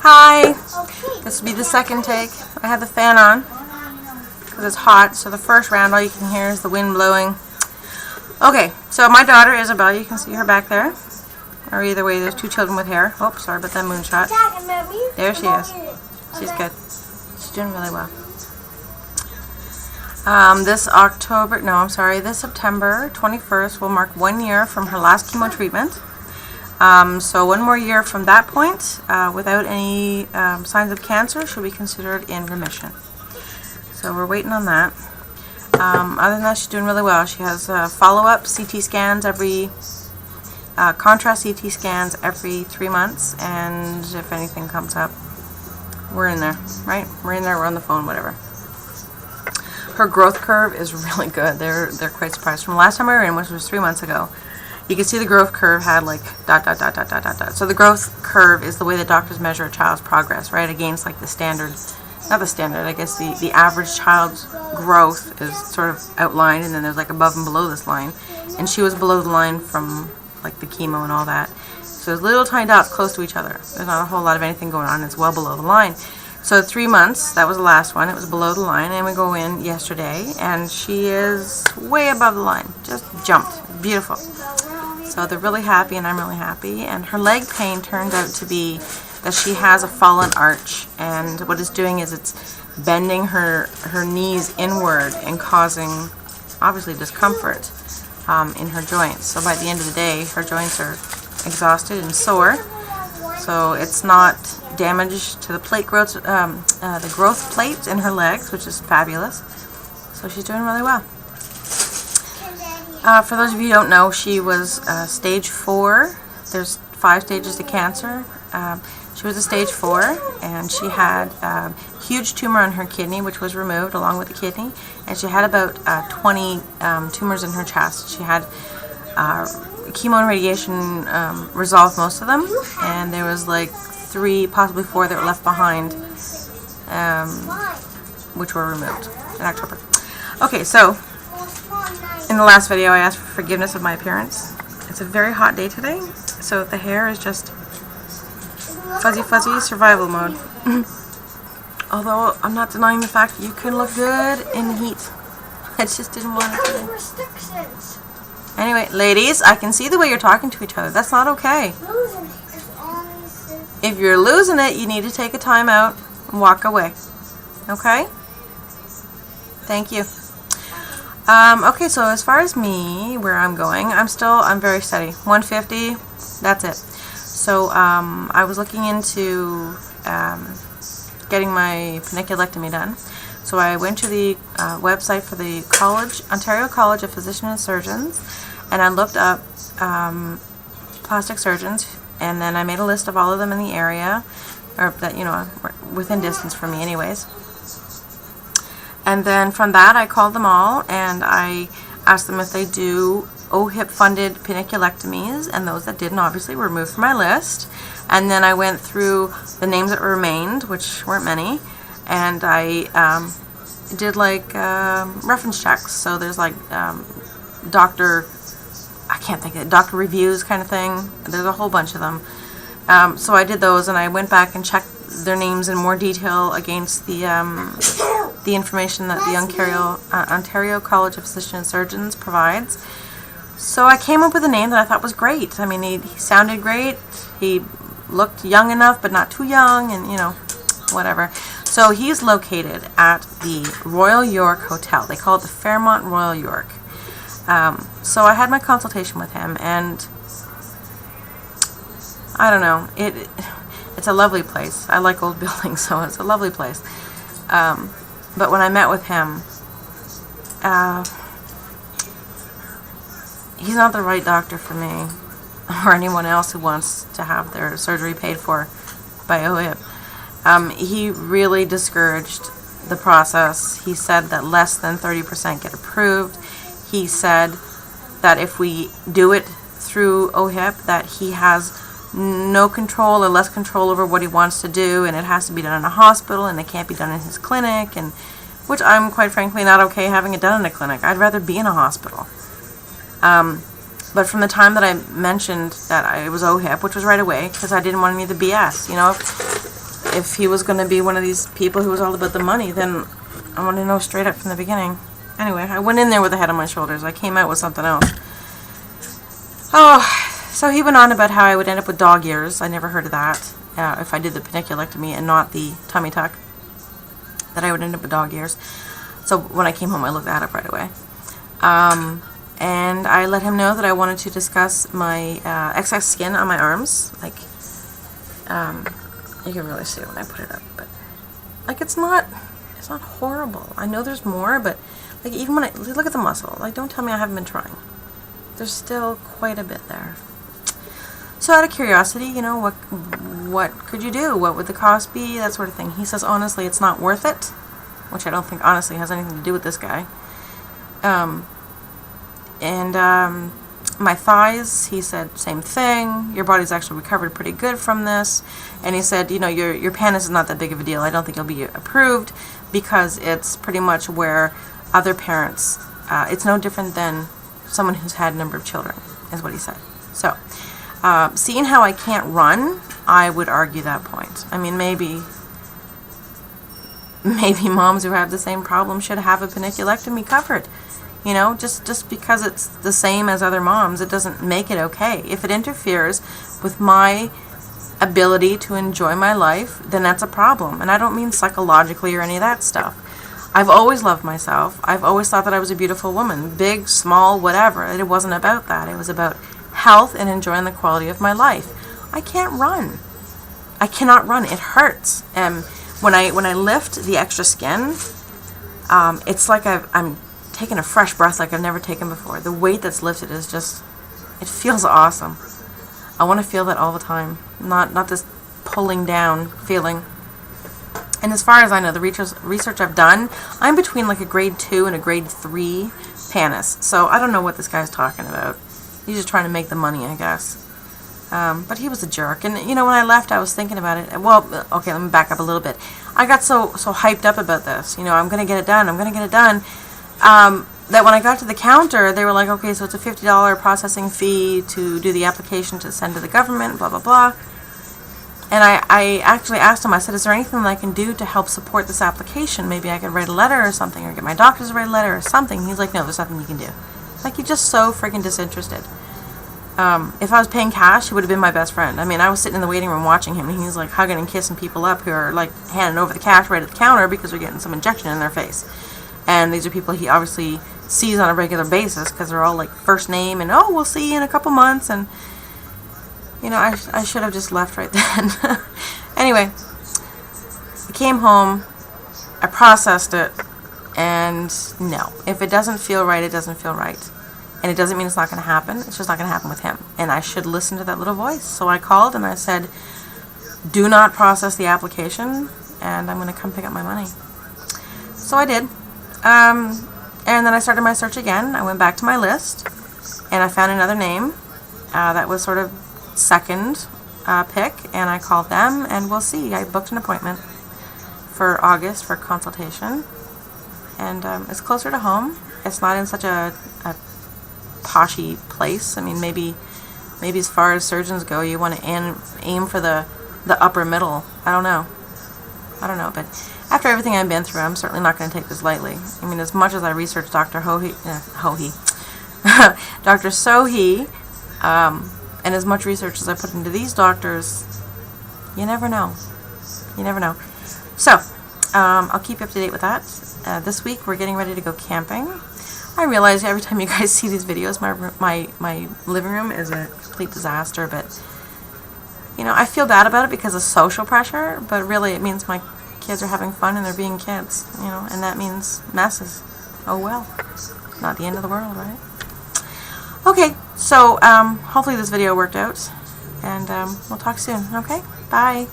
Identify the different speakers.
Speaker 1: Hi! This will be the second take. I have the fan on because it's hot, so the first round all you can hear is the wind blowing. Okay, so my daughter Isabel, you can see her back there. Or either way, there's two children with hair. Oh, sorry about that moonshot. There she is. She's good. She's doing really well. This September 21st will mark 1 year from her last chemo treatment. So 1 more year from that point, without any signs of cancer, she'll be considered in remission. So we're waiting on that. Other than that, she's doing really well. She has follow-up CT scans contrast CT scans every 3 months, and if anything comes up, we're in there, right? We're in there, we're on the phone, whatever. Her growth curve is really good. They're quite surprised. From the last time I were in, which was 3 months ago, you can see the growth curve had like ... So the growth curve is the way that doctors measure a child's progress, right? Against like the standard, not the standard, I guess the average child's growth is sort of outlined, and then there's like above and below this line. And she was below the line from like the chemo and all that. So there's little tiny dots close to each other. There's not a whole lot of anything going on. It's well below the line. So 3 months, that was the last one. It was below the line, and we go in yesterday, and she is way above the line. Just jumped. Beautiful. So they're really happy, and I'm really happy. And her leg pain turned out to be that she has a fallen arch, and what it's doing is it's bending her knees inward and causing, obviously, discomfort in her joints. So by the end of the day, her joints are exhausted and sore. So it's not damage to the plate growth, the growth plates in her legs, which is fabulous. So she's doing really well. For those of you who don't know, she was stage 4. There's 5 stages to cancer. She was a stage 4, and she had a huge tumor on her kidney, which was removed along with the kidney. And she had about 20 tumors in her chest. She had chemo and radiation resolved most of them, and there was like 3, possibly 4 that were left behind, which were removed in October. Okay, so in the last video I asked for forgiveness of my appearance. It's a very hot day today, so the hair is just fuzzy survival mode. Although I'm not denying the fact that you can look good in the heat. I just didn't want it today. Anyway, ladies, I can see the way you're talking to each other. That's not okay. If you're losing it, you need to take a time out and walk away. Okay? Thank you. Okay, so as far as me, where I'm going, I'm very steady. 150, that's it. So I was looking into getting my panniculectomy done. So I went to the website for the Ontario College of Physicians and Surgeons, and I looked up plastic surgeons, and then I made a list of all of them in the area, or that, you know, within distance from me anyways. And then from that I called them all, and I asked them if they do OHIP funded panniculectomies, and those that didn't obviously were removed from my list. And then I went through the names that remained, which weren't many, and I did like reference checks. So there's like doctor reviews kind of thing. There's a whole bunch of them. So I did those, and I went back and checked their names in more detail against the information that the Ontario College of Physicians and Surgeons provides. So I came up with a name that I thought was great. I mean, he sounded great. He looked young enough, but not too young, and you know, whatever. So he's located at the Royal York Hotel. They call it the Fairmont Royal York. So I had my consultation with him, and I don't know, it's a lovely place. I like old buildings, so it's a lovely place. But when I met with him, he's not the right doctor for me, or anyone else who wants to have their surgery paid for by OHIP. He really discouraged the process. He said that less than 30% get approved. He said that if we do it through OHIP, that he has no control or less control over what he wants to do, and it has to be done in a hospital, and it can't be done in his clinic, and which I'm quite frankly not okay having it done in a clinic. I'd rather be in a hospital. But from the time that I mentioned that it was OHIP, which was right away, because I didn't want any of the BS, you know, if he was going to be one of these people who was all about the money, then I want to know straight up from the beginning. Anyway, I went in there with a head on my shoulders. I came out with something else. Oh, so he went on about how I would end up with dog ears. I never heard of that. If I did the panniculectomy and not the tummy tuck, that I would end up with dog ears. So when I came home, I looked that up right away. And I let him know that I wanted to discuss my excess skin on my arms. Like, you can really see it when I put it up, but like it's not horrible. I know there's more, but like even when I look at the muscle, like don't tell me I haven't been trying. There's still quite a bit there. So out of curiosity, you know, what could you do? What would the cost be? That sort of thing. He says honestly, it's not worth it, which I don't think honestly has anything to do with this guy. My thighs, he said, same thing. Your body's actually recovered pretty good from this. And he said, you know, your penis is not that big of a deal. I don't think it'll be approved because it's pretty much where other parents, it's no different than someone who's had a number of children, is what he said. So, seeing how I can't run, I would argue that point. I mean, maybe moms who have the same problem should have a panniculectomy covered. You know, just because it's the same as other moms, it doesn't make it okay. If it interferes with my ability to enjoy my life, then that's a problem. And I don't mean psychologically or any of that stuff. I've always loved myself. I've always thought that I was a beautiful woman, big, small, whatever. It wasn't about that. It was about health and enjoying the quality of my life. I can't run. I cannot run. It hurts. And when I lift the extra skin, it's like I'm taking a fresh breath like I've never taken before. The weight that's lifted is just, it feels awesome. I want to feel that all the time, not this pulling down feeling. And as far as I know, the research I've done, I'm between like a grade 2 and a grade 3 panis. So I don't know what this guy's talking about. He's just trying to make the money, I guess. But he was a jerk. And, you know, when I left, I was thinking about it. Well, okay, let me back up a little bit. I got so hyped up about this. You know, I'm going to get it done. I'm going to get it done. That when I got to the counter, they were like, okay, so it's a $50 processing fee to do the application to send to the government, blah, blah, blah. And I actually asked him, I said, is there anything that I can do to help support this application? Maybe I could write a letter or something, or get my doctors to write a letter or something. He's like, no, there's nothing you can do. Like, he's just so freaking disinterested. If I was paying cash, he would have been my best friend. I mean, I was sitting in the waiting room watching him, and he's like hugging and kissing people up who are like handing over the cash right at the counter because they're getting some injection in their face. And these are people he obviously sees on a regular basis because they're all like first name and, oh, we'll see you in a couple months. And, you know, I should have just left right then. Anyway, I came home, I processed it, and no. If it doesn't feel right, it doesn't feel right. And it doesn't mean it's not going to happen. It's just not going to happen with him. And I should listen to that little voice. So I called and I said, do not process the application, and I'm going to come pick up my money. So I did. And then I started my search again. I went back to my list, and I found another name that was sort of second pick, and I called them, and we'll see. I booked an appointment for August for consultation, and it's closer to home. It's not in such a poshy place. I mean, maybe as far as surgeons go, you want to aim for the upper middle. I don't know, but after everything I've been through, I'm certainly not going to take this lightly. I mean, as much as I researched Dr. Dr. Sohi, and as much research as I put into these doctors, you never know. You never know. So, I'll keep you up to date with that. This week, we're getting ready to go camping. I realize every time you guys see these videos, my living room is a complete disaster, but, you know, I feel bad about it because of social pressure, but really it means my kids are having fun and they're being kids, you know, and that means messes. Oh well, not the end of the world, right? Okay, so hopefully this video worked out, and we'll talk soon, okay? Bye.